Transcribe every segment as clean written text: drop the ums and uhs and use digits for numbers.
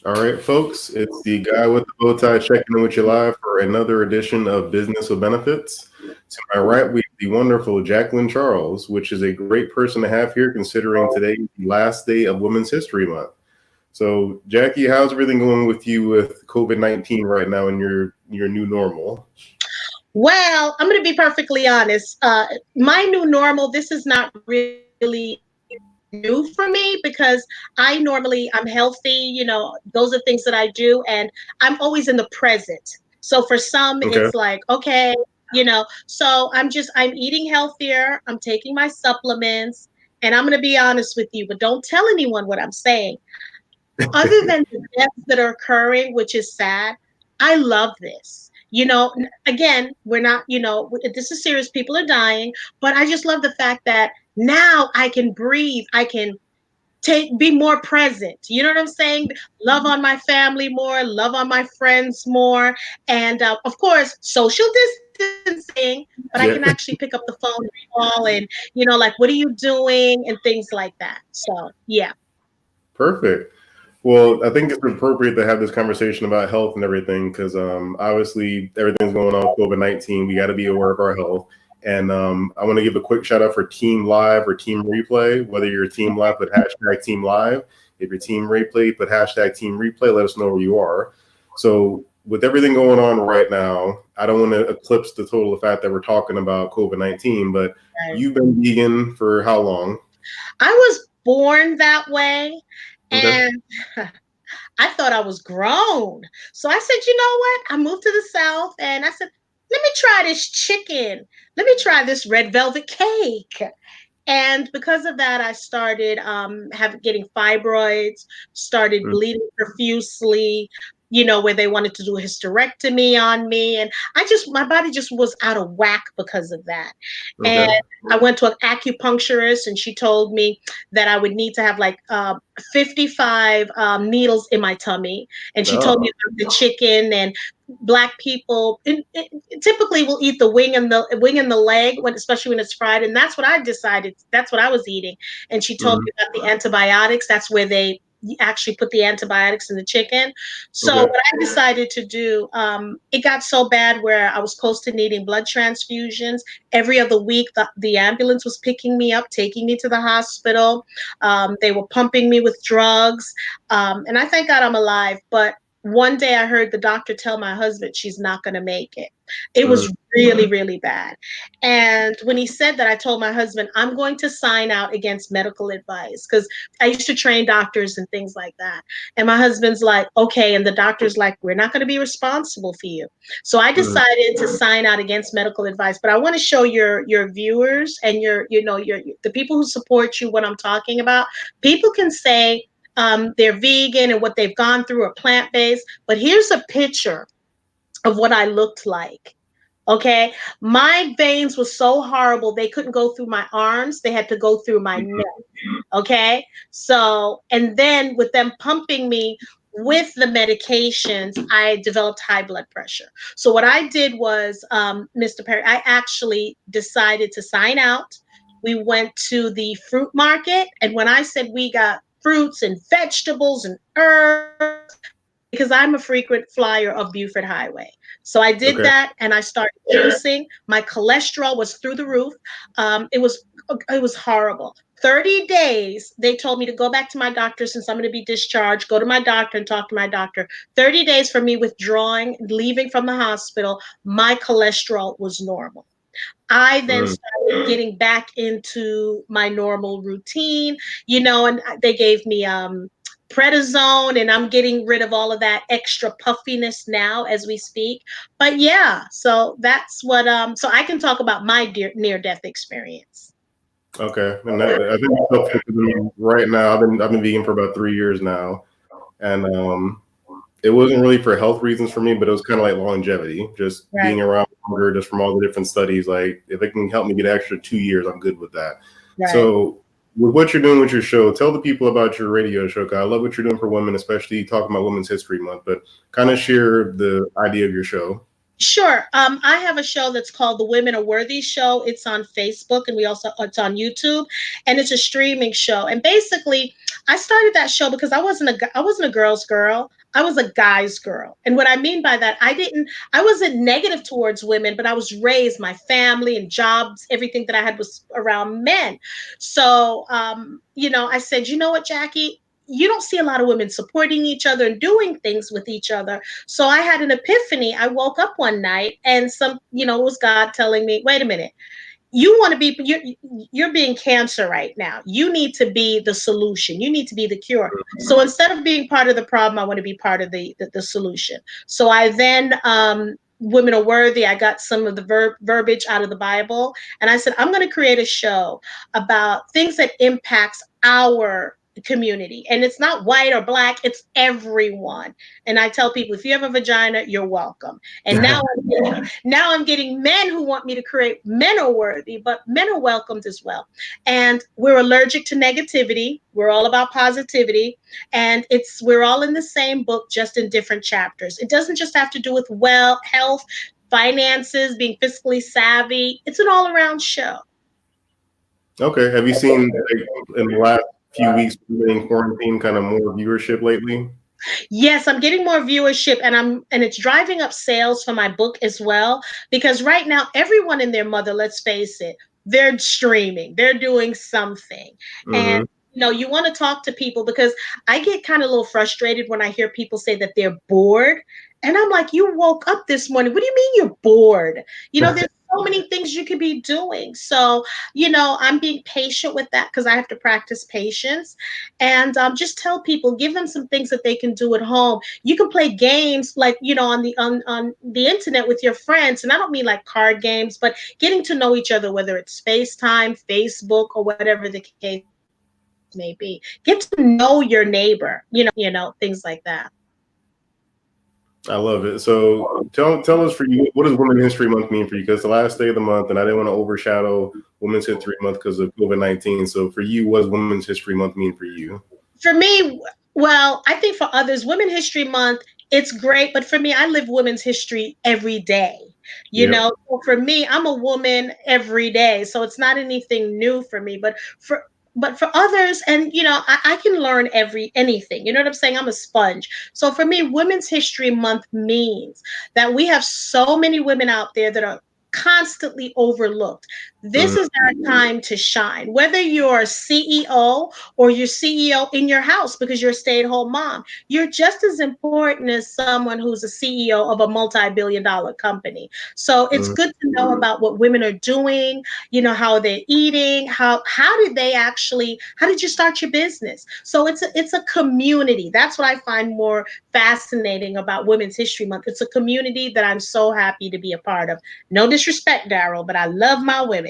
All right, folks, it's the guy with the bow tie checking in with you live for another edition of Business with Benefits. To my right, we have the wonderful Jacqueline Charles, which is a great person to have here considering today the last day of Women's History Month. So, Jackie, how's everything going with you with COVID-19 right now in your new normal? Well, I'm going to be perfectly honest. My new normal, this is not really new for me because I'm healthy, those are things that I do, and I'm always in the present. So for some, Okay. it's like, okay, so I'm eating healthier, I'm taking my supplements, and I'm going to be honest with you, but don't tell anyone what I'm saying. Other than the deaths that are occurring, which is sad, I love this. Again, we're not, this is serious. People are dying, but I just love the fact that now I can breathe. I can be more present. You know what I'm saying? Love on my family more, love on my friends more. And of course, social distancing, but I can Yeah, actually pick up the phone and call and, like, what are you doing? And things like that. So, yeah. perfect. Well, I think it's appropriate to have this conversation about health and everything because obviously everything's going on with COVID-19. We got to be aware of our health. And I want to give a quick shout out for Team Live or Team Replay. Whether you're Team Live, put hashtag Team Live. If you're Team Replay, put hashtag Team Replay. Let us know where you are. So with everything going on right now, I don't want to eclipse the total fact that we're talking about COVID-19, but Right. you've been vegan for how long? I was born that way. Okay. And I thought I was grown. So I said, you know what? I moved to the South and I said, let me try this chicken. Let me try this red velvet cake. And because of that, I started getting fibroids, started Mm, bleeding profusely, where they wanted to do a hysterectomy on me. And my body just was out of whack because of that. And okay. I went to an acupuncturist and she told me that I would need to have like 55 needles in my tummy. And she told me Oh, about the chicken and Black people typically will eat the wing and the leg especially when it's fried, and that's what I decided, that's what I was eating. And she told mhm. me about the antibiotics. That's where they actually put the antibiotics in the chicken. So Okay. what I decided to do, it got so bad where I was close to needing blood transfusions every other week. The ambulance was picking me up, taking me to the hospital. They were pumping me with drugs, and I thank God I'm alive. But one day I heard the doctor tell my husband she's not going to make it. It Mhm. was really, really bad. And when he said that, I told my husband, I'm going to sign out against medical advice because I used to train doctors and things like that. And my husband's like, okay. And the doctor's like, we're not going to be responsible for you. So I Mhm. decided to sign out against medical advice. But I want to show your viewers and the people who support you what I'm talking about. People can say, they're vegan and what they've gone through are plant-based. But here's a picture of what I looked like. Okay. My veins were so horrible, they couldn't go through my arms. They had to go through my neck. Okay. So, and then with them pumping me with the medications, I developed high blood pressure. So, what I did was, Mr. Perry, I actually decided to sign out. We went to the fruit market. And when I said we got fruits and vegetables and herbs, because I'm a frequent flyer of Buford Highway. So I did Okay. that and I started juicing. My cholesterol was through the roof. It was horrible. 30 days, they told me to go back to my doctor since I'm going to be discharged, go to my doctor and talk to my doctor. 30 days for me withdrawing, leaving from the hospital, my cholesterol was normal. I then Mm. started getting back into my normal routine, and they gave me prednisone, and I'm getting rid of all of that extra puffiness now as we speak. But yeah, so that's what so I can talk about my near death experience. Okay. And I think that's helpful because right now I've been vegan for about 3 years now, and it wasn't really for health reasons for me, but it was kind of like longevity, just Right, being around longer, just from all the different studies. Like if it can help me get an extra 2 years, I'm good with that. right. So with what you're doing with your show, tell the people about your radio show. 'Cause I love what you're doing for women, especially talking about Women's History Month. But kind of share the idea of your show. Sure. I have a show that's called The Women Are Worthy Show. It's on Facebook, and it's on YouTube, and it's a streaming show. And basically, I started that show because I wasn't a girl's girl. I was a guy's girl. And what I mean by that, I wasn't negative towards women, but I was raised, my family and jobs, everything that I had was around men. So, I said, you know what, Jackie? You don't see a lot of women supporting each other and doing things with each other. So I had an epiphany. I woke up one night and it was God telling me, wait a minute, you want to be, you're being cancer right now. You need to be the solution. You need to be the cure. So instead of being part of the problem, I want to be part of the solution. So I then, Women Are Worthy. I got some of the verbiage out of the Bible, and I said, I'm going to create a show about things that impacts our community, and it's not white or black, it's everyone. And I tell people, if you have a vagina, you're welcome. And now I'm getting men who want me to create Men Are Worthy, but men are welcomed as well. And we're allergic to negativity, we're all about positivity, and we're all in the same book, just in different chapters. It doesn't just have to do with health, finances, being fiscally savvy. It's an all-around show. Okay. Have you seen, like, in the last few weeks in quarantine, kind of more viewership lately? Yes, I'm getting more viewership, and it's driving up sales for my book as well, because right now everyone and their mother, let's face it, they're streaming, they're doing something. And Mm-hmm. you want to talk to people, because I get kind of a little frustrated when I hear people say that they're bored. And I'm like, you woke up this morning. What do you mean you're bored? There's so many things you could be doing. So, I'm being patient with that because I have to practice patience, and just tell people, give them some things that they can do at home. You can play games like, on the internet with your friends, and I don't mean like card games, but getting to know each other, whether it's FaceTime, Facebook, or whatever the case may be. Get to know your neighbor, things like that. I love it. So tell us, for you, what does Women's History Month mean for you? Because the last day of the month, and I didn't want to overshadow Women's History Month because of COVID-19. So for you, what does Women's History Month mean for you? For me, well, I think for others, Women's History Month, it's great. But for me, I live women's history every day. Yep. So for me, I'm a woman every day. So it's not anything new for me. But for others, and I can learn anything. You know what I'm saying? I'm a sponge. So for me, Women's History Month means that we have so many women out there that are constantly overlooked. This Mm-hmm. is our time to shine. Whether you're a CEO or you're CEO in your house because you're a stay-at-home mom, you're just as important as someone who's a CEO of a multi-billion-dollar company. So it's good to know about what women are doing, how they're eating, how did you start your business? So it's a community. That's what I find more fascinating about Women's History Month. It's a community that I'm so happy to be a part of. No disrespect, Daryl, but I love my women.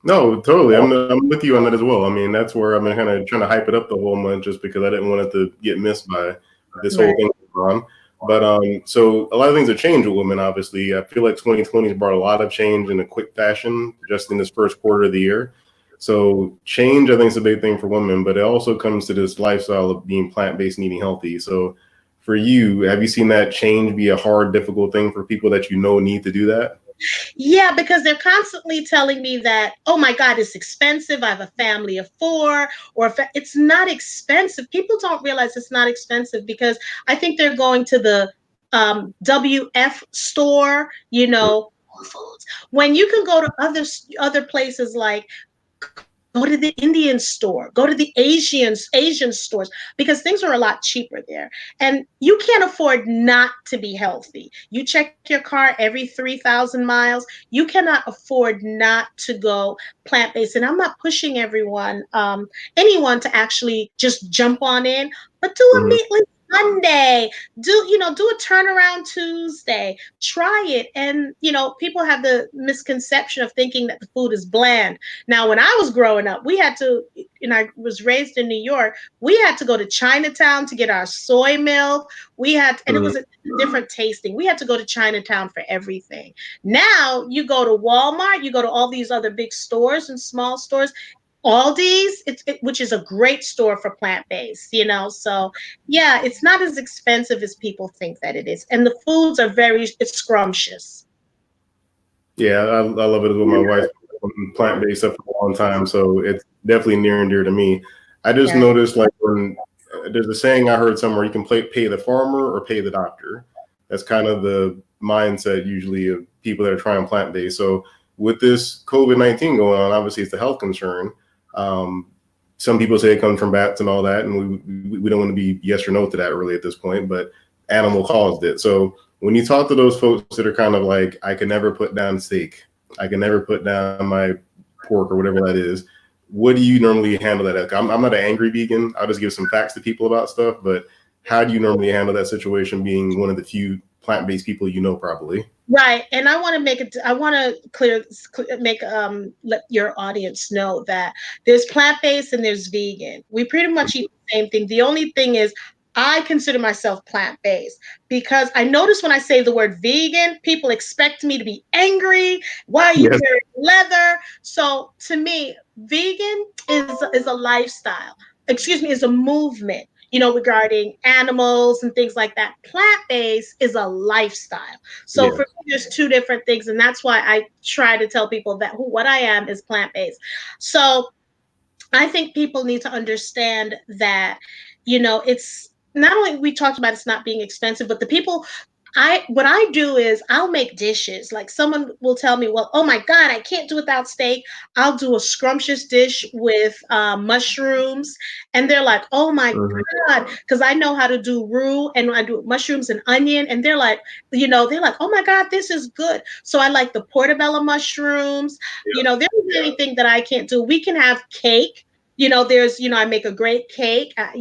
No, totally. I'm with you on that as well. I mean, that's where I've been kind of trying to hype it up the whole month, just because I didn't want it to get missed by this whole Right. thing going on. But so a lot of things have changed with women. Obviously, I feel like 2020 has brought a lot of change in a quick fashion, just in this first quarter of the year. So change, I think, is a big thing for women, but it also comes to this lifestyle of being plant-based and eating healthy. So for you, have you seen that change be a hard, difficult thing for people that need to do that? Yeah, because they're constantly telling me that, oh my God, it's expensive. I have a family of four, or it's not expensive. People don't realize it's not expensive because I think they're going to the WF store, Whole Foods, when you can go to other places like go to the Indian store, go to the Asian stores, because things are a lot cheaper there. And you can't afford not to be healthy. You check your car every 3,000 miles. You cannot afford not to go plant-based. And I'm not pushing anyone to actually just jump on in, but do a Mhm. meatless Monday, do a turnaround Tuesday, try it. And people have the misconception of thinking that the food is bland. Now, when I was growing up, and I was raised in New York, we had to go to Chinatown to get our soy milk. And it Mhm. was a different tasting. We had to go to Chinatown for everything. Now you go to Walmart, you go to all these other big stores and small stores. Aldi's, which is a great store for plant-based, so yeah, it's not as expensive as people think that it is. And the foods are it's scrumptious. Yeah, I love it as well. My wife plant-based stuff for a long time, so it's definitely near and dear to me. I just Yeah. noticed like when there's a saying I heard somewhere, you can pay the farmer or pay the doctor. That's kind of the mindset usually of people that are trying plant-based. So with this COVID-19 going on, obviously it's a health concern. Um, some people say it comes from bats and all that, and we don't want to be yes or no to that really at this point, but animal caused it. So when you talk to those folks that are kind of like, I can never put down steak, I can never put down my pork or whatever that is, what do you normally handle that? I'm not an angry vegan. I'll just give some facts to people about stuff, but how do you normally handle that situation being one of the few plant-based people probably? Right. And I want to let your audience know that there's plant-based and there's vegan. We pretty much eat the same thing. The only thing is I consider myself plant-based because I notice when I say the word vegan, people expect me to be angry. Why are you Yes. wearing leather? So to me, vegan is a lifestyle. Excuse me, is a movement, regarding animals and things like that. Plant-based is a lifestyle. So Yeah. for me, there's two different things, and that's why I try to tell people that what I am is plant-based. So I think people need to understand that, it's not only we talked about it's not being expensive, but the people what I do is I'll make dishes. Like someone will tell me, well, oh my God, I can't do without steak. I'll do a scrumptious dish with mushrooms. And they're like, oh my God, because I know how to do roux and I do mushrooms and onion. And they're like, they're like, oh my God, this is good. So I like the portobello mushrooms. Yeah. There isn't anything that I can't do. We can have cake. I make a great cake. I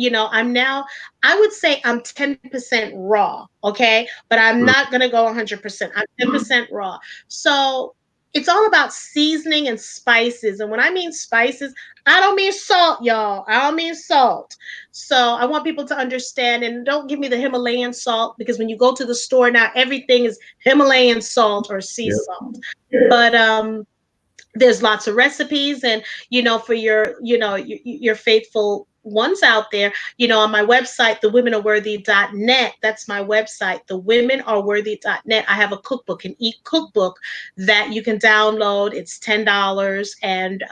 would say I'm 10% raw, okay? But I'm not going to go 100%. I'm 10% raw. So it's all about seasoning and spices. And when I mean spices, I don't mean salt, y'all. I don't mean salt. So I want people to understand, and don't give me the Himalayan salt, because when you go to the store now, everything is Himalayan salt or sea Yeah. salt. But there's lots of recipes, and for your faithful ones out there, on my website, thewomanareworthy.net. That's my website, thewomanareworthy.net. I have a cookbook, an eat cookbook that you can download. It's $10. And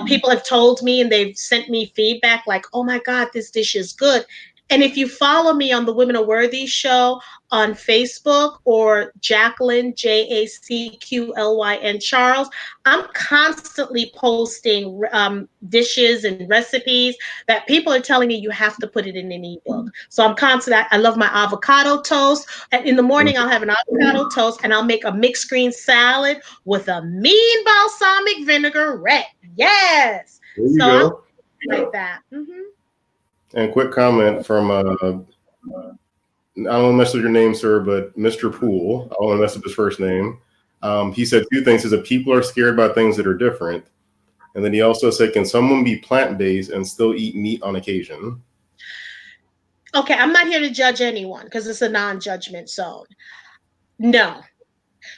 people have told me and they've sent me feedback like, oh my God, this dish is good. And if you follow me on the Women Are Worthy show on Facebook, or Jacqueline, Jacqlyn Charles, I'm constantly posting dishes and recipes that people are telling me you have to put it in an ebook. So I'm constant. I love my avocado toast. And in the morning, I'll have an avocado toast and I'll make a mixed green salad with a mean balsamic vinaigrette. Yes. There you So I'm go. like that. Mm-hmm. And quick comment from I don't want to mess with your name, sir, but Mr. Poole. I don't want to mess up his first name. He said two things. He said people are scared about things that are different. And then he also said, can someone be plant-based and still eat meat on occasion? Okay, I'm not here to judge anyone because it's a non-judgment zone. No.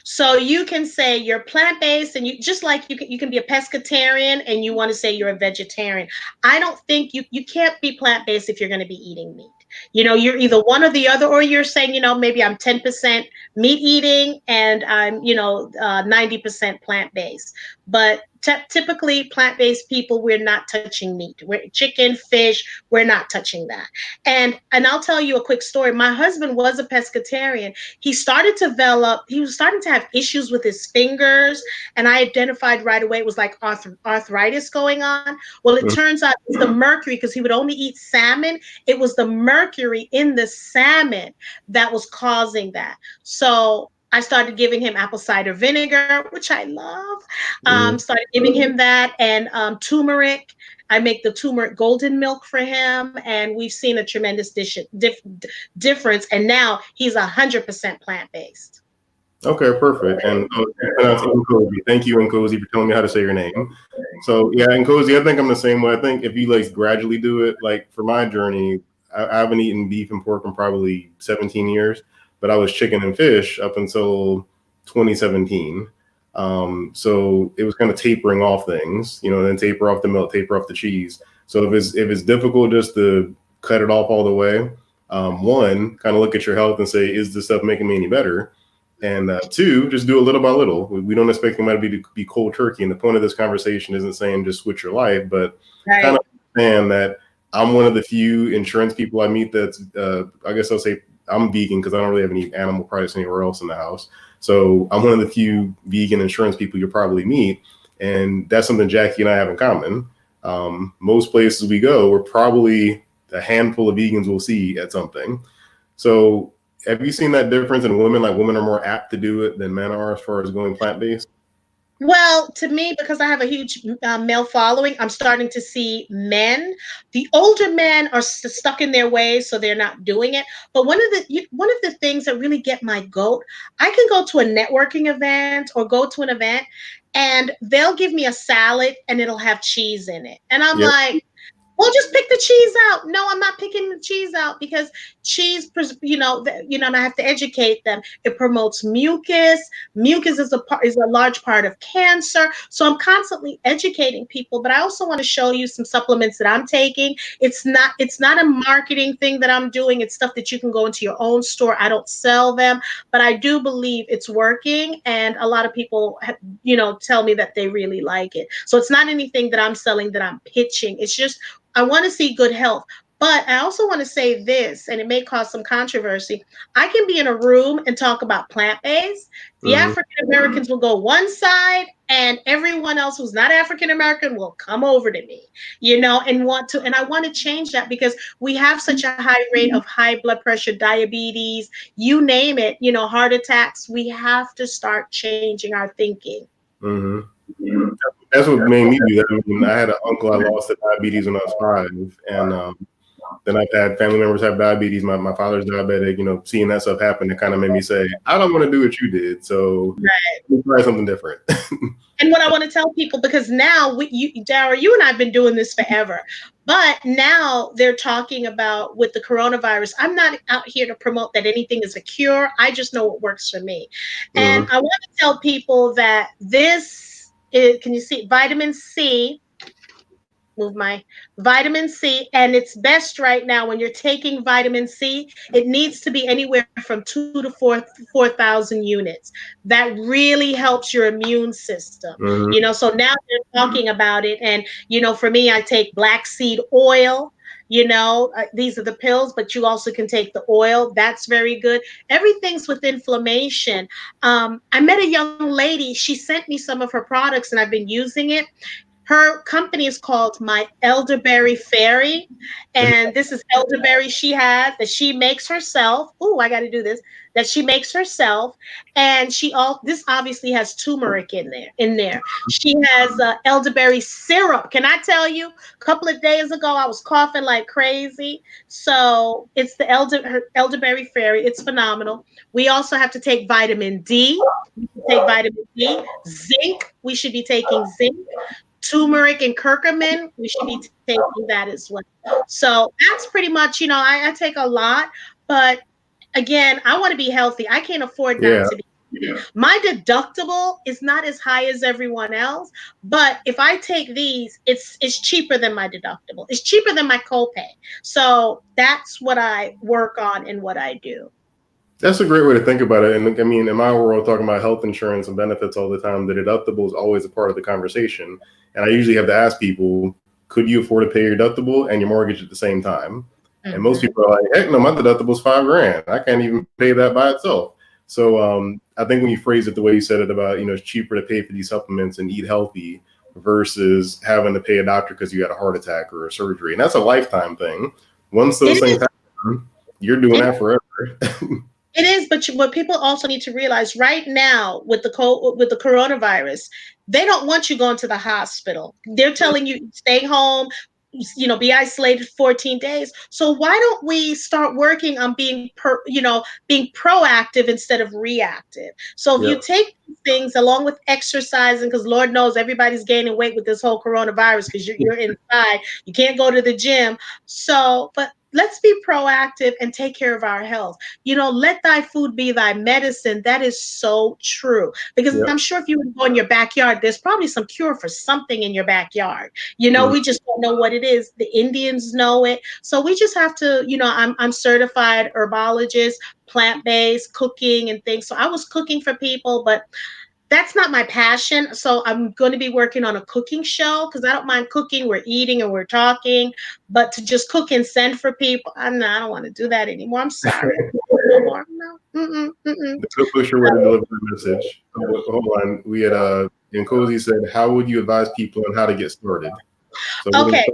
So you can say you're plant-based, and you just like you can be a pescatarian and you want to say you're a vegetarian. I don't think you can't be plant-based if you're going to be eating meat. You're either one or the other, or you're saying, maybe I'm 10% meat eating and I'm, 90% plant-based. But typically plant-based people, we're not touching meat. We're chicken, fish, we're not touching that. And I'll tell you a quick story. My husband was a pescatarian. He was starting to have issues with his fingers, and I identified right away it was like arthritis going on. Well, it turns out it's the mercury, because he would only eat salmon. It was the mercury in the salmon that was causing that. So I started giving him apple cider vinegar, which I love. Started giving him that, and turmeric. I make the turmeric golden milk for him, and we've seen a tremendous difference. And now he's 100% plant-based. Okay, perfect. And Nkosi. Thank you, Nkosi, for telling me how to say your name. So yeah, Nkosi, I think I'm the same way. I think if you like gradually do it, like for my journey, I haven't eaten beef and pork in probably 17 years, but I was chicken and fish up until 2017. So it was kind of tapering off things, then taper off the milk, taper off the cheese. So if it's difficult just to cut it off all the way, one, kind of look at your health and say, is this stuff making me any better? And two, just do it little by little. We don't expect anybody to be cold turkey. And the point of this conversation isn't saying just switch your life, but kind of understand that I'm one of the few insurance people I meet that's, I guess I'll say I'm vegan because I don't really have any animal products anywhere else in the house. So I'm one of the few vegan insurance people you'll probably meet. And that's something Jackie and I have in common. Most places we go, we're probably a handful of vegans we'll see at something. So have you seen that difference in women? Like women are more apt to do it than men are as far as going plant-based? Well, to me, because I have a huge male following, I'm starting to see men. The older men are stuck in their ways, so they're not doing it. But one of the things that really get my goat, I can go to a networking event or go to an event, and they'll give me a salad and it'll have cheese in it, and I'm like, well, just pick the cheese out. No, I'm not picking the cheese out because cheese, and I have to educate them. It promotes mucus. Mucus is a large part of cancer. So I'm constantly educating people. But I also want to show you some supplements that I'm taking. It's not a marketing thing that I'm doing. It's stuff that you can go into your own store. I don't sell them, but I do believe it's working. And a lot of people, tell me that they really like it. So it's not anything that I'm selling that I'm pitching. It's just I want to see good health. But I also want to say this, and it may cause some controversy. I can be in a room and talk about plant-based. The African Americans will go one side, and everyone else who's not African American will come over to me, and I want to change that because we have such a high rate of high blood pressure, diabetes, you name it, heart attacks. We have to start changing our thinking. That's what made me do that. I mean, I had an uncle I lost to diabetes when I was 5, and then I've had family members have diabetes. My father's diabetic. Seeing that stuff happen, it kind of made me say, I don't want to do what you did. So let's try something different. And what I want to tell people, because now Dara, you and I have been doing this forever, but now they're talking about with the coronavirus. I'm not out here to promote that anything is a cure. I just know what works for me. And I want to tell people that this is, can you see vitamin C? Move my vitamin C, and it's best right now when you're taking vitamin C. It needs to be anywhere from 2 to 4,000 units. That really helps your immune system. So now they're talking about it, and for me, I take black seed oil. These are the pills, but you also can take the oil. That's very good. Everything's with inflammation. I met a young lady. She sent me some of her products, and I've been using it. Her company is called My Elderberry Fairy, and this is elderberry she has that she makes herself. Oh, I got to do this. That she makes herself, and this obviously has turmeric in there. She has elderberry syrup. Can I tell you? A couple of days ago, I was coughing like crazy. So it's the elderberry fairy. It's phenomenal. We also have to take vitamin D. Zinc. We should be taking zinc. Turmeric and curcumin, we should be taking that as well. So that's pretty much, I take a lot, but again, I want to be healthy. I can't afford not to be. My deductible is not as high as everyone else, but if I take these, it's cheaper than my deductible. It's cheaper than my copay. So that's what I work on and what I do. That's a great way to think about it. And I mean, in my world, talking about health insurance and benefits all the time, the deductible is always a part of the conversation. And I usually have to ask people, could you afford to pay your deductible and your mortgage at the same time? And most people are like, heck no, my deductible is $5,000. I can't even pay that by itself. So I think when you phrase it the way you said it about, it's cheaper to pay for these supplements and eat healthy versus having to pay a doctor because you had a heart attack or a surgery. And that's a lifetime thing. Once those things happen, you're doing that forever. It is, but what people also need to realize right now with the coronavirus, they don't want you going to the hospital. They're telling you stay home, be isolated 14 days. So why don't we start working on being proactive instead of reactive? So if you take things along with exercising, because Lord knows everybody's gaining weight with this whole coronavirus because you're inside. You can't go to the gym. So, but let's be proactive and take care of our health. Let thy food be thy medicine. That is so true. Because Yep. I'm sure if you would go in your backyard, there's probably some cure for something in your backyard. We just don't know what it is. The Indians know it. So we just have to, I'm certified herbologist, plant-based cooking and things. So I was cooking for people, but that's not my passion. So I'm going to be working on a cooking show because I don't mind cooking. We're eating and we're talking, but to just cook and send for people, I don't want to do that anymore. I'm sorry. No more. No. The good push your way to deliver the message. Hold on. We had Nkosi said, how would you advise people on how to get started? So Okay.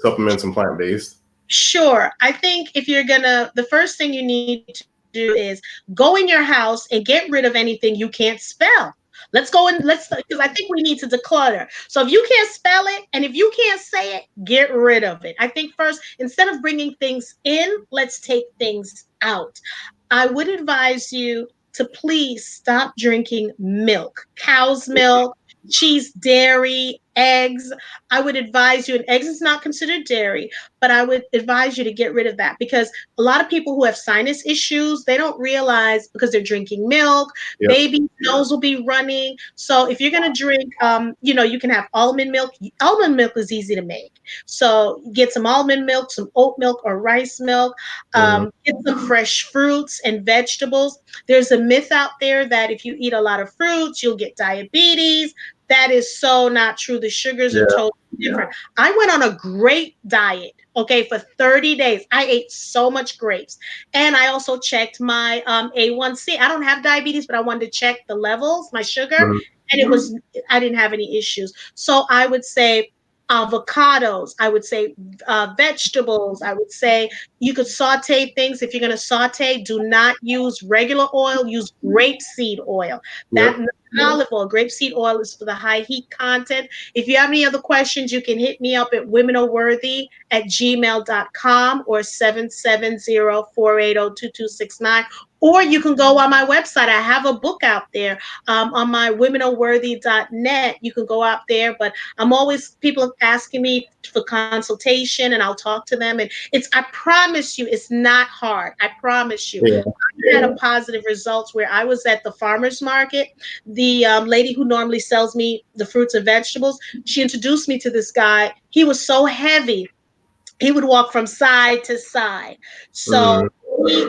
Supplements and plant-based. Sure. I think the first thing you need to do is go in your house and get rid of anything you can't spell. Let's go and because I think we need to declutter. So if you can't spell it and if you can't say it, get rid of it. I think first, instead of bringing things in, let's take things out. I would advise you to please stop drinking milk, cow's milk, cheese, dairy, eggs. I would advise you, and eggs is not considered dairy, but I would advise you to get rid of that because a lot of people who have sinus issues, they don't realize because they're drinking milk, baby nose will be running. So if you're going to drink, you can have almond milk. Almond milk is easy to make. So get some almond milk, some oat milk or rice milk, get some fresh fruits and vegetables. There's a myth out there that if you eat a lot of fruits, you'll get diabetes. That is so not true. The sugars are totally different. I went on a grape diet, for 30 days. I ate so much grapes. And I also checked my A1C. I don't have diabetes, but I wanted to check the levels, my sugar, and I didn't have any issues. So I would say avocados, I would say vegetables, I would say you could saute things. If you're going to saute, do not use regular oil, use grapeseed oil. That olive oil, grapeseed oil is for the high heat content. If you have any other questions, you can hit me up at womenarworthy@gmail.com or 770-480-2269. Or you can go on my website. I have a book out there on my womenarworthy.net. You can go out there, but people asking me for consultation and I'll talk to them. And I promise you, it's not hard. I promise you. I had a positive results where I was at the farmer's market. The lady who normally sells me the fruits and vegetables, she introduced me to this guy. He was so heavy. He would walk from side to side. So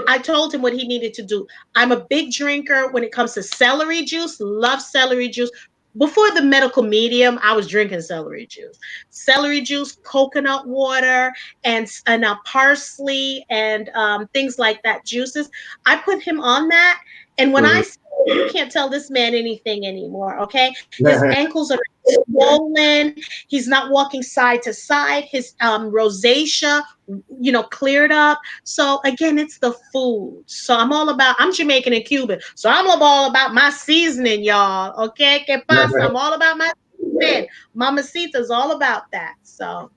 I told him what he needed to do. I'm a big drinker when it comes to celery juice, love celery juice. Before the medical medium, I was drinking celery juice, coconut water, and parsley and things like that, juices. I put him on that. And when I say, you can't tell this man anything anymore, okay? His ankles are swollen. He's not walking side to side. His rosacea, cleared up. So again, it's the food. So I'm Jamaican and Cuban. So I'm all about my seasoning, y'all. Okay? Que pasa? I'm all about my seasoning. Mamacita's all about that. So.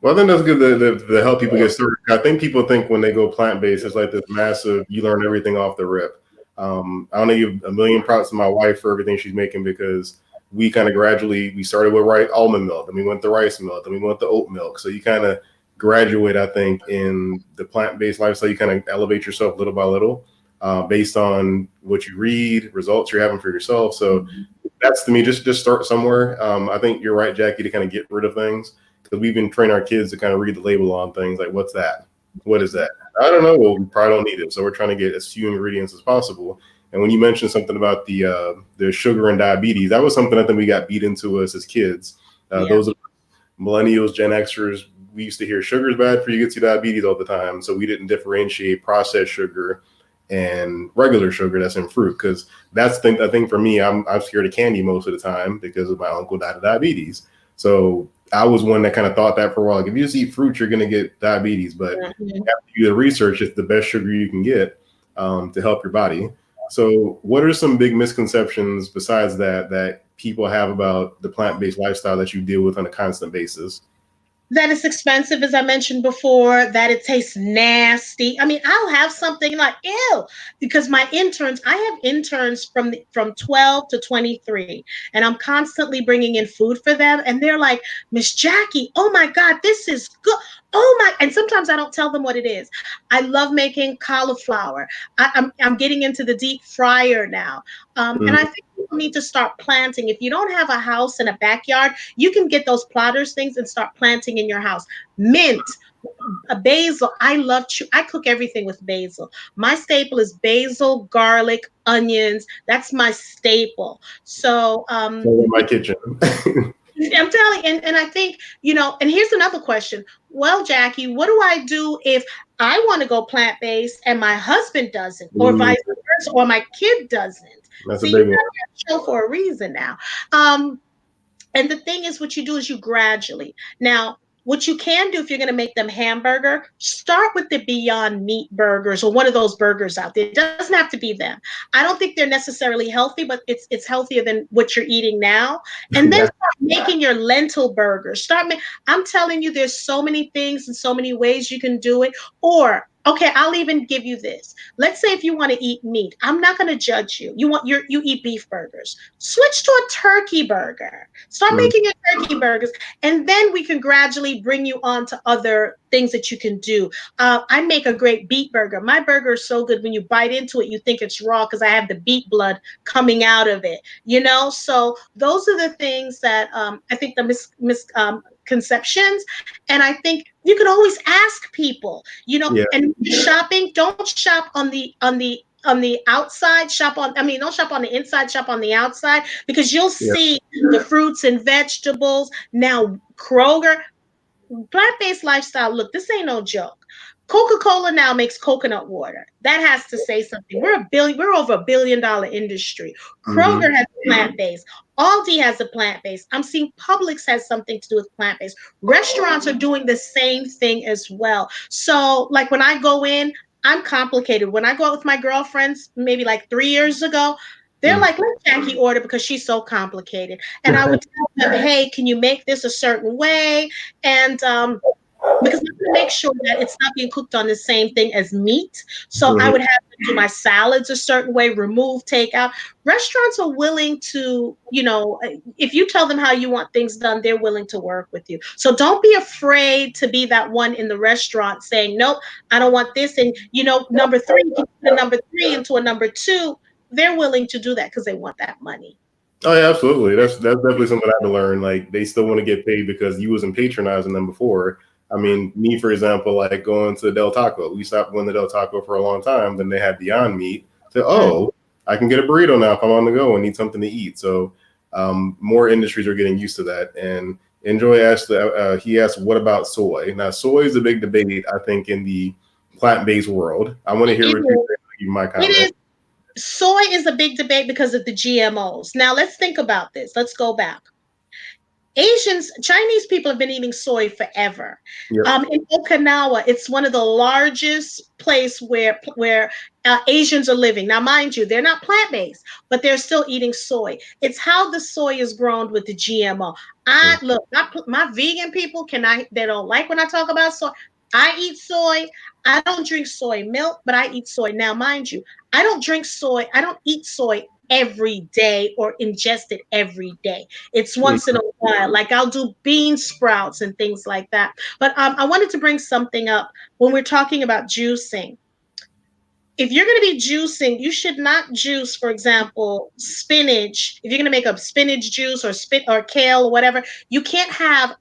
Well, I think that's good to help people get started. I think people think when they go plant-based, it's like this massive, you learn everything off the rip. I want to give a million props to my wife for everything she's making because we kind of we started with almond milk, then we went to rice milk, then we went to oat milk. So you kind of graduate, I think, in the plant-based lifestyle. You kind of elevate yourself little by little based on what you read, results you're having for yourself. So that's, to me, just start somewhere. I think you're right, Jackie, to kind of get rid of things because we've been training our kids to kind of read the label on things like, what's that? What is that? I don't know. Well, we probably don't need it. So we're trying to get as few ingredients as possible. And when you mentioned something about the sugar and diabetes, that was something I think we got beat into us as kids. Those are millennials, Gen Xers. We used to hear sugar is bad for you, gets you diabetes all the time. So we didn't differentiate processed sugar and regular sugar that's in fruit because that's the thing. I think for me, I'm scared of candy most of the time because of my uncle died of diabetes. So I was one that kind of thought that for a while. Like, if you just eat fruit, you're going to get diabetes. But after you do the research, it's the best sugar you can get to help your body. So what are some big misconceptions besides that people have about the plant-based lifestyle that you deal with on a constant basis? That it's expensive, as I mentioned before, that it tastes nasty. I mean, I'll have something like, ew, because my interns, I have interns from 12 to 23, and I'm constantly bringing in food for them. And they're like, Miss Jackie, oh my God, this is good. Oh my, and sometimes I don't tell them what it is. I love making cauliflower. I'm getting into the deep fryer now. And I Mhm. think people need to start planting. If you don't have a house and a backyard, you can get those plotters things and start planting in your house. Mint, a basil. I love. I cook everything with basil. My staple is basil, garlic, onions. That's my staple. So So in my kitchen. I'm telling, and I think, and here's another question. Well, Jackie, what do I do if I want to go plant based and my husband doesn't, or Mm, vice versa, or my kid doesn't? that's a See, you big one. got that show for a reason now. Um, and the thing is, what you do is you gradually. Now, what you can do if you're going to make them hamburger, start with the Beyond Meat burgers or one of those burgers out there. It doesn't have to be them. I don't think they're necessarily healthy, but it's healthier than what you're eating now. And then Yeah. start making your lentil burgers. I'm telling you, there's so many things and so many ways you can do it. Or okay, I'll even give you this. Let's say if you want to eat meat, I'm not going to judge you. You eat beef burgers. Switch to a turkey burger. Start Mm, making your turkey burgers, and then we can gradually bring you on to other things that you can do. I make a great beet burger. My burger is so good when you bite into it, you think it's raw because I have the beet blood coming out of it. So those are the things that I think the misconceptions, and I think you can always ask people. yeah. And shopping, don't shop on the outside, don't shop on the inside, shop on the outside, because you'll Yeah. see the fruits and vegetables. Now, Kroger, plant-based lifestyle, look, this ain't no joke. Coca-Cola now makes coconut water. That has to say something. We're over $1 billion industry. Hmm. Kroger has plant-based. Aldi has a plant-based. I'm seeing Publix has something to do with plant-based. Restaurants are doing the same thing as well. So, like when I go in, I'm complicated. When I go out with my girlfriends, maybe like 3 years ago, they're like, let Jackie order because she's so complicated. And I would tell them, hey, can you make this a certain way? And because I want to make sure that it's not being cooked on the same thing as meat. So I Hmm. would have to do my salads a certain way, remove takeout. Restaurants are willing to, if you tell them how you want things done, they're willing to work with you. So don't be afraid to be that one in the restaurant saying, nope, I don't want this. And, number three, you can put a number three into a number two. They're willing to do that because they want that money. Oh yeah, absolutely. That's definitely something I had to learn. Like they still want to get paid because you wasn't patronizing them before. I mean, me for example, like going to Del Taco. We stopped going to Del Taco for a long time. Then they had Beyond Meat. So I can get a burrito now if I'm on the go and need something to eat. So more industries are getting used to that. And Enjoy asked, he asked, what about soy? Now, soy is a big debate, I think, in the plant-based world. I want to hear It what you is. think. My It comment. is. Soy is a big debate because of the GMOs. Now let's think about this. Let's go back. Chinese people have been eating soy forever. Yep. In Okinawa, it's one of the largest place where Asians are living. Now, mind you, they're not plant based, but they're still eating soy. It's how the soy is grown with the GMO. I look, my vegan people they don't like when I talk about soy. I eat soy. I don't drink soy milk, but I eat soy. Now, mind you, I don't drink soy. I don't eat soy every day or ingest it every day. It's once in a while. Like I'll do bean sprouts and things like that. But I wanted to bring something up when we're talking about juicing. If you're going to be juicing, you should not juice, for example, spinach. If you're going to make a spinach juice or kale or whatever, you can't have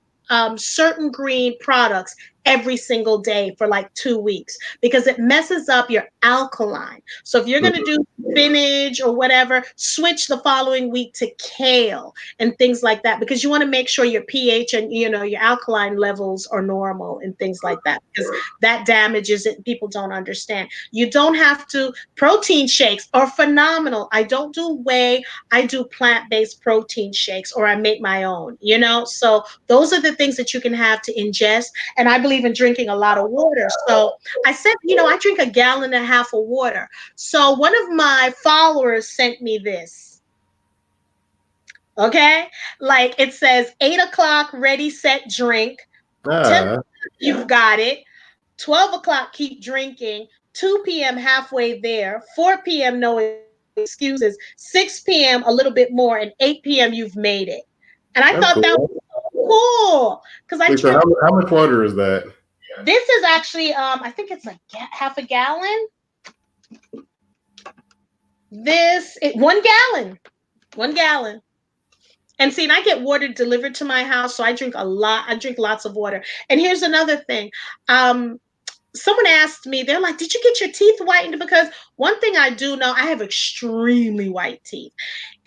certain green products every single day for like 2 weeks because it messes up your alkaline. So if you're going to do spinach or whatever, switch the following week to kale and things like that because you want to make sure your pH and your alkaline levels are normal and things like that because that damages it. People don't understand. You don't have to. Protein shakes are phenomenal. I don't do whey. I do plant-based protein shakes or I make my own, So those are the things that you can have to ingest. And I believe in drinking a lot of water. So I said, I drink a gallon and a half of water. So one of my followers sent me this. Okay. Like it says 8 o'clock, ready, set, drink. 10 Ah, you've got it. 12 o'clock, keep drinking. 2 p.m., halfway there. 4 p.m., no excuses. 6 p.m., a little bit more. And 8 p.m., you've made it. And I that's thought that cool. was cool because I Wait, so try. how much water is that? This is actually, I think it's like half a gallon. 1 gallon. 1 gallon. And see, and I get water delivered to my house, so I drink a lot. I drink lots of water. And here's another thing. Someone asked me, they're like, did you get your teeth whitened? Because one thing I do know, I have extremely white teeth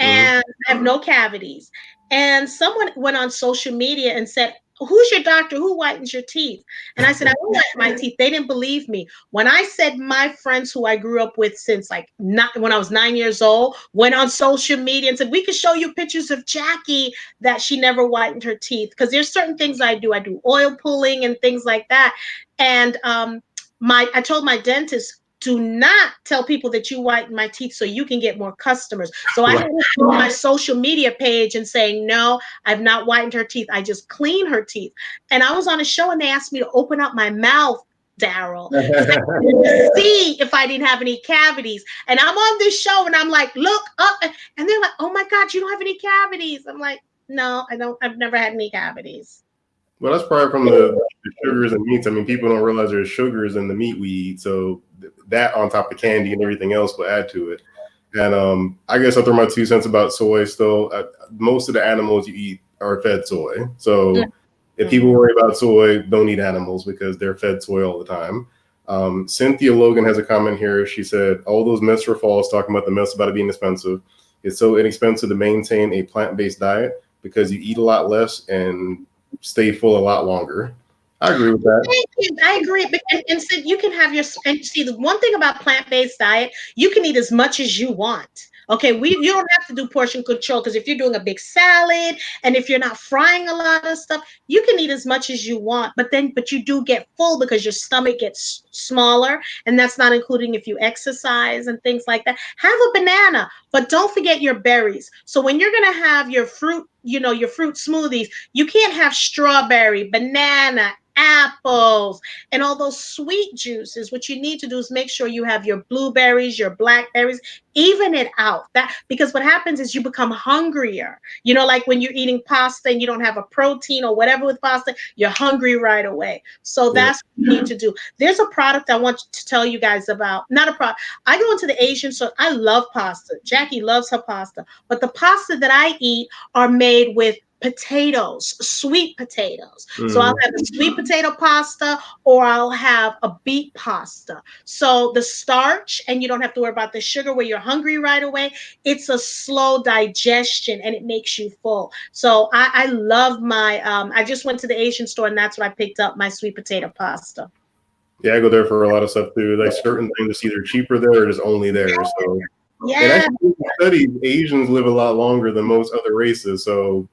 Mm-hmm. and I have no cavities. And someone went on social media and said, who's your doctor? Who whitens your teeth? And I said, I don't whiten my teeth. They didn't believe me. When I said my friends who I grew up with since like when I was 9 years old went on social media and said, we can show you pictures of Jackie that she never whitened her teeth. Because there's certain things I do. I do oil pulling and things like that. And I told my dentist, do not tell people that you whiten my teeth so you can get more customers. So I had to go on my social media page and saying, no, I've not whitened her teeth. I just clean her teeth. And I was on a show and they asked me to open up my mouth, Daryl, to see if I didn't have any cavities. And I'm on this show and I'm like, look up. And they're like, oh my God, you don't have any cavities. I'm like, no, I don't. I've never had any cavities. Well, that's probably from the sugars and meats. I mean, people don't realize there's sugars in the meat we eat, so that on top of candy and everything else will add to it. And I guess I'll throw my 2 cents about soy. Still, most of the animals you eat are fed soy. So if people worry about soy, don't eat animals because they're fed soy all the time. Cynthia Logan has a comment here. She said, all those myths are false, talking about the myths about it being expensive. It's so inexpensive to maintain a plant-based diet because you eat a lot less and stay full a lot longer. I agree with that. Thank you. I agree. And so you can have your, and see, the one thing about plant-based diet, you can eat as much as you want. Okay, you don't have to do portion control because if you're doing a big salad and if you're not frying a lot of stuff, you can eat as much as you want. But you do get full because your stomach gets smaller, and that's not including if you exercise and things like that. Have a banana, but don't forget your berries. So when you're gonna have your fruit, your fruit smoothies, you can't have strawberry, banana, apples, and all those sweet juices. What you need to do is make sure you have your blueberries, your blackberries, even it out. That because what happens is you become hungrier. Like when you're eating pasta and you don't have a protein or whatever with pasta, you're hungry right away. So that's what you need to do. There's a product I want to tell you guys about. Not a product. I go into the Asian store. I love pasta. Jackie loves her pasta. But the pasta that I eat are made with potatoes, sweet potatoes. So I'll have a sweet potato pasta or I'll have a beet pasta. So the starch, and you don't have to worry about the sugar where you're hungry right away. It's a slow digestion and it makes you full. So I love my, I just went to the Asian store and that's what I picked up, my sweet potato pasta. Yeah, I go there for a lot of stuff too. Like certain things are either cheaper there or just only there. So, and Yeah. actually, studies Asians live a lot longer than most other races. So,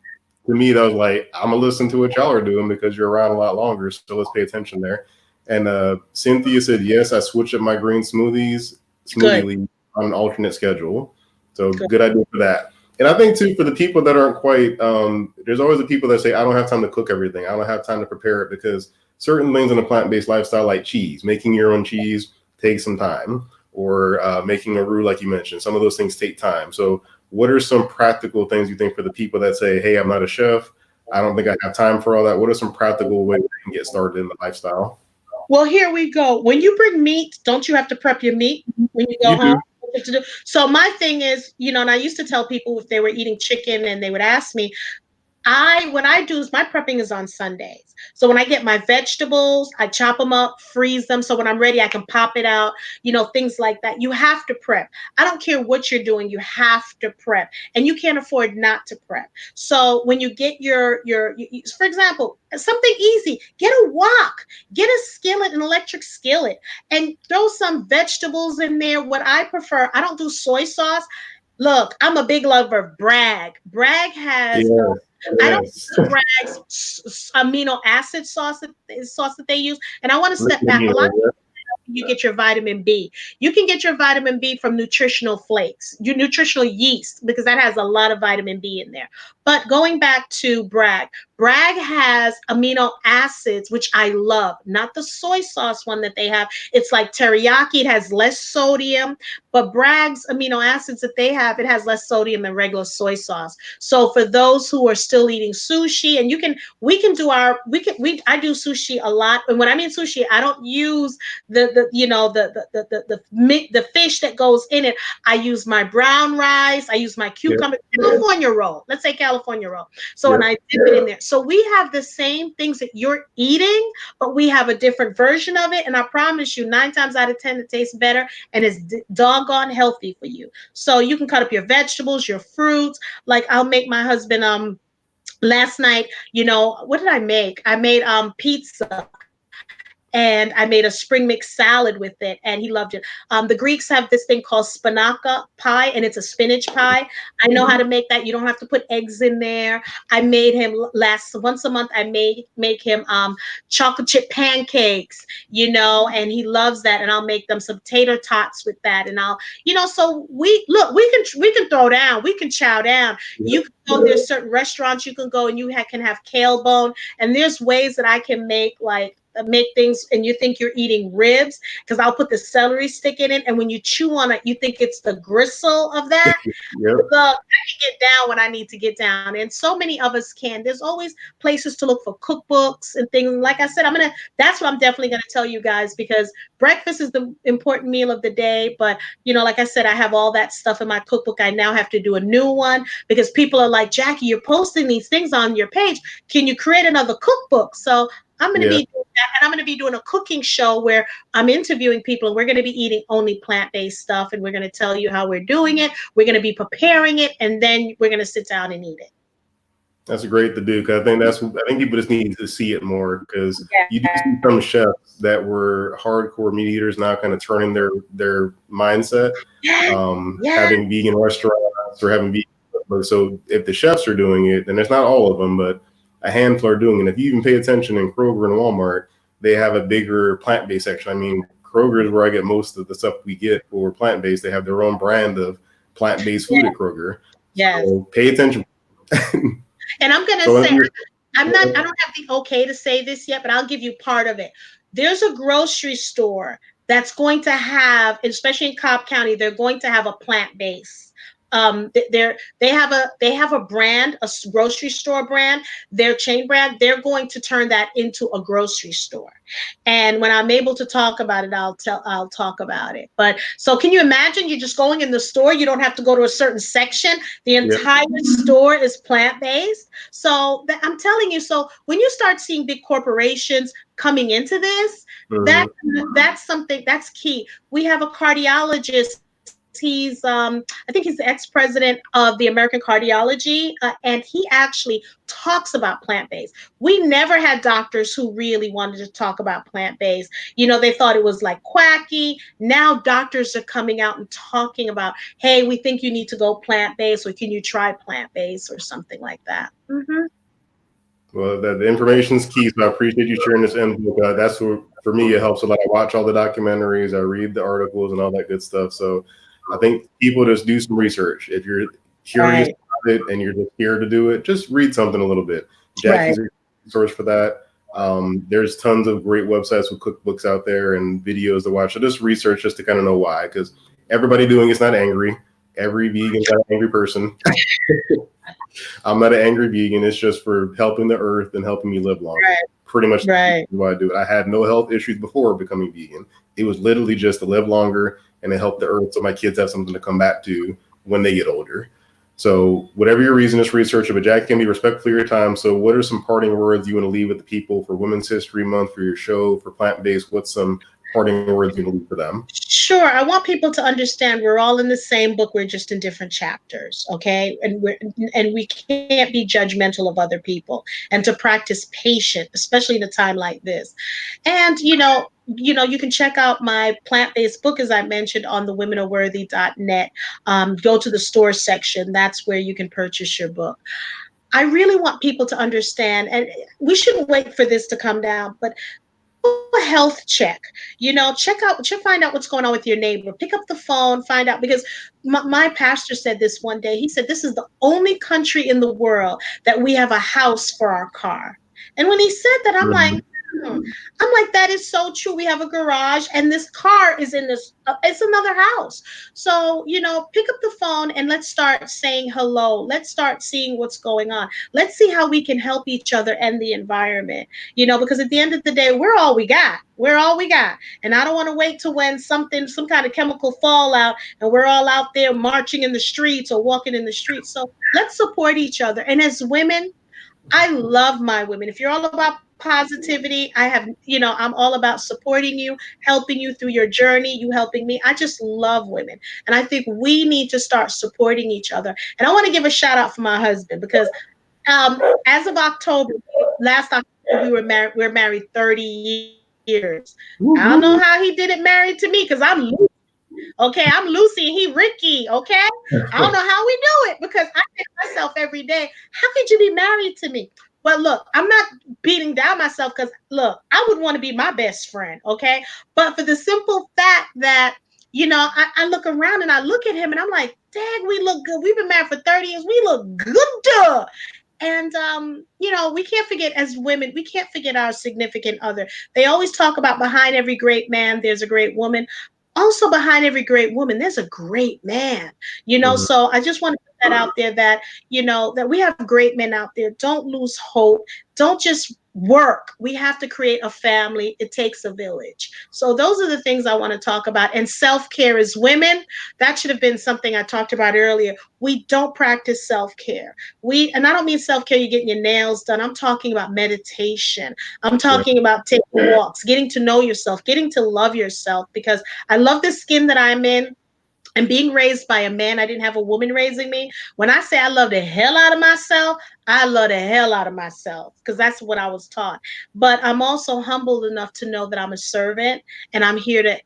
to me, that was like, I'm gonna listen to what y'all are doing because you're around a lot longer. So let's pay attention there. And Cynthia said, yes, I switched up my green smoothie league on an alternate schedule. So good idea for that. And I think too, for the people that aren't quite, there's always the people that say, I don't have time to cook everything. I don't have time to prepare it because certain things in a plant-based lifestyle, like cheese, making your own cheese takes some time, or making a roux, like you mentioned, some of those things take time. So what are some practical things you think for the people that say, hey, I'm not a chef, I don't think I have time for all that? What are some practical ways they can get started in the lifestyle? Well, here we go. When you bring meat, don't you have to prep your meat when you go home? So my thing is, and I used to tell people if they were eating chicken and they would ask me, what I do is my prepping is on Sundays. So when I get my vegetables, I chop them up, freeze them. So when I'm ready, I can pop it out, things like that. You have to prep. I don't care what you're doing. You have to prep, and you can't afford not to prep. So when you get for example, something easy, get a wok, get a skillet, an electric skillet, and throw some vegetables in there. What I prefer, I don't do soy sauce. Look, I'm a big lover of Bragg. Bragg has I don't know Bragg's amino acid sauce that they use. And I want to step back. A lot of you get your vitamin B. You can get your vitamin B from nutritional flakes, your nutritional yeast, because that has a lot of vitamin B in there. But going back to Bragg Bragg has amino acids, which I love, not the soy sauce one that they have. It's like teriyaki. It has less sodium, but Bragg's amino acids that they have, it has less sodium than regular soy sauce. So for those who are still eating sushi, and I do sushi a lot. And when I mean sushi, I don't use the fish that goes in it. I use my brown rice. I use my cucumber. California roll. Let's say California roll. So and I dip it in there. So we have the same things that you're eating, but we have a different version of it. And I promise you, 9 times out of 10, it tastes better and it's doggone healthy for you. So you can cut up your vegetables, your fruits. Like I'll make my husband last night, what did I make? I made pizza. And I made a spring mix salad with it, and he loved it. The Greeks have this thing called spinaka pie, and it's a spinach pie. I know how to make that. You don't have to put eggs in there. I made him once a month. I make him chocolate chip pancakes, and he loves that. And I'll make them some tater tots with that, and so we can throw down, we can chow down. You can go, there's certain restaurants you can go, and you can have kale bone, and there's ways that I can make things and you think you're eating ribs, because I'll put the celery stick in it, and when you chew on it, you think it's the gristle of that. Look, I can get down when I need to get down, and so many of us can. There's always places to look for cookbooks and things. Like I said, that's what I'm definitely gonna tell you guys, because breakfast is the important meal of the day. But like I said, I have all that stuff in my cookbook. I now have to do a new one because people are like, Jackie, you're posting these things on your page. Can you create another cookbook? So I'm going to be doing that, and I'm going to be doing a cooking show where I'm interviewing people, and we're going to be eating only plant-based stuff, and we're going to tell you how we're doing it. We're going to be preparing it, and then we're going to sit down and eat it. That's great to do, because I think people just need to see it more, because you do see some chefs that were hardcore meat eaters now kind of turning their mindset, having vegan restaurants or having vegan. So if the chefs are doing it, and it's not all of them, but a handful are doing it. If you even pay attention in Kroger and Walmart, they have a bigger plant-based section. I mean, Kroger is where I get most of the stuff we get for plant-based. They have their own brand of plant-based food at Kroger. Yes. So pay attention. And I'm going to say, I don't have the okay to say this yet, but I'll give you part of it. There's a grocery store that's going to have, especially in Cobb County, they're going to have a plant-based. They have a brand, a grocery store brand, their chain brand. They're going to turn that into a grocery store. And when I'm able to talk about it, I'll talk about it. But so can you imagine, you're just going in the store, you don't have to go to a certain section. The entire store is plant-based. So I'm telling you, so when you start seeing big corporations coming into this, that's something that's key. We have a cardiologist. He's I think he's the ex-president of the American Cardiology, and he actually talks about plant-based. We never had doctors who really wanted to talk about plant-based. They thought it was like quacky. Now doctors are coming out and talking about, hey, we think you need to go plant-based, or can you try plant-based or something like that. Well, the information is key, so I appreciate you sharing this info. That's what, for me, it helps a lot. I watch all the documentaries, I read the articles and all that good stuff. So I think people just do some research. If you're curious about it and you're just here to do it, just read something a little bit. Jackie's a resource for that. There's tons of great websites with cookbooks out there and videos to watch. So just research just to kind of know why, because everybody doing it's not angry. Every vegan's not an angry person. I'm not an angry vegan. It's just for helping the earth and helping me live longer. Pretty much why I do it. I had no health issues before becoming vegan. It was literally just to live longer and to help the earth so my kids have something to come back to when they get older. So whatever your reason is, research it, but Jackie, can be respectful of your time. So what are some parting words you want to leave with the people for Women's History Month, for your show, for plant-based? What's some parting words you want to leave for them? Sure. I want people to understand we're all in the same book. We're just in different chapters. Okay. And we can't be judgmental of other people, and to practice patience, especially in a time like this. And, you can check out my plant-based book, as I mentioned, on the womenareworthy.net. Go to the store section. That's where you can purchase your book. I really want people to understand, and we shouldn't wait for this to come down, but a health check. Find out what's going on with your neighbor. Pick up the phone, find out, because my pastor said this one day. He said, this is the only country in the world that we have a house for our car. And when he said that, I'm like, that is so true. We have a garage and this car is in this, it's another house. So, pick up the phone and let's start saying hello. Let's start seeing what's going on. Let's see how we can help each other and the environment, because at the end of the day, we're all we got. We're all we got. And I don't want to wait to when some kind of chemical fallout and we're all out there marching in the streets or walking in the streets. So let's support each other. And as women, I love my women. If you're all about positivity, I'm all about supporting you, helping you through your journey, you helping me. I just love women. And I think we need to start supporting each other. And I want to give a shout out for my husband because as of last October, we're married 30 years. I don't know how he did it married to me because I'm Lucy. Okay, I'm Lucy and he Ricky. Okay, I don't know how we do it because I think myself every day. How could you be married to me? But look, I'm not beating down myself because look, I would want to be my best friend. Okay, but for the simple fact that I look around and I look at him and I'm like, dang, we look good. We've been married for 30 years. We look good. And we can't forget, as women, we can't forget our significant other. They always talk about behind every great man, there's a great woman. Also behind every great woman, there's a great man. So I just want to put that out there that, that we have great men out there. Don't lose hope. Don't just work. We have to create a family. It takes a village. So those are the things I want to talk about. And self-care as women, that should have been something I talked about earlier. We don't practice self-care. And I don't mean self-care, you're getting your nails done. I'm talking about meditation. I'm talking about taking walks, getting to know yourself, getting to love yourself, because I love the skin that I'm in. And being raised by a man, I didn't have a woman raising me. When I say I love the hell out of myself, I love the hell out of myself because that's what I was taught. But I'm also humbled enough to know that I'm a servant and I'm here to,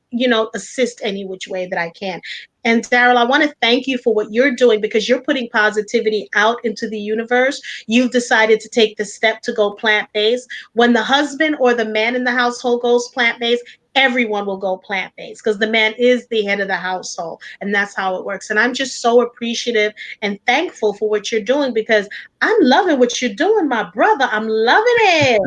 assist any which way that I can. And Daryl, I want to thank you for what you're doing because you're putting positivity out into the universe. You've decided to take the step to go plant-based. When the husband or the man in the household goes plant-based, everyone will go plant-based because the man is the head of the household and that's how it works. And I'm just so appreciative and thankful for what you're doing because I'm loving what you're doing, my brother. I'm loving it.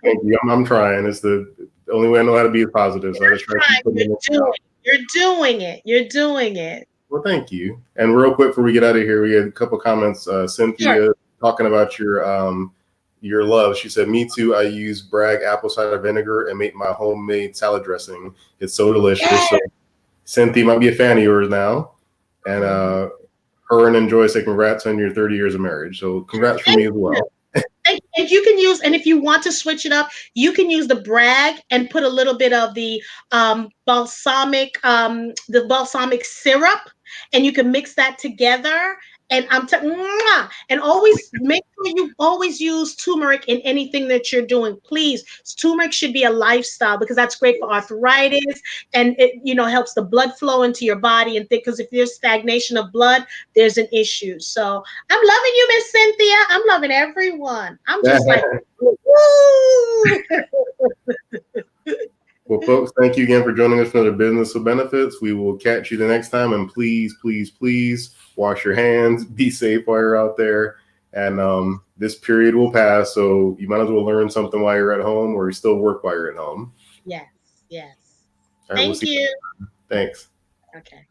Thank you. I'm trying. It's the only way I know how to be positive. So I just try to You're doing it. You're doing it. Well, thank you. And real quick before we get out of here, we had a couple comments. Cynthia talking about your love. She said, "Me too. I use Bragg apple cider vinegar and make my homemade salad dressing. It's so delicious." Yes. So Cynthia might be a fan of yours now, and her and Enjoy say congrats on your 30 years of marriage. So congrats from me as well. And you can use, and if you want to switch it up, you can use the Bragg and put a little bit of the balsamic syrup, and you can mix that together. And and always make sure you always use turmeric in anything that you're doing. Please, turmeric should be a lifestyle because that's great for arthritis, and it helps the blood flow into your body. And because if there's stagnation of blood, there's an issue. So I'm loving you, Miss Cynthia. I'm loving everyone. I'm just like, woo! Well, folks, thank you again for joining us for another Business with Benefits. We will catch you the next time. And please, please, please wash your hands. Be safe while you're out there. And this period will pass. So you might as well learn something while you're at home or you still work while you're at home. Yes, yes. All right, Thank you. Thanks. Okay.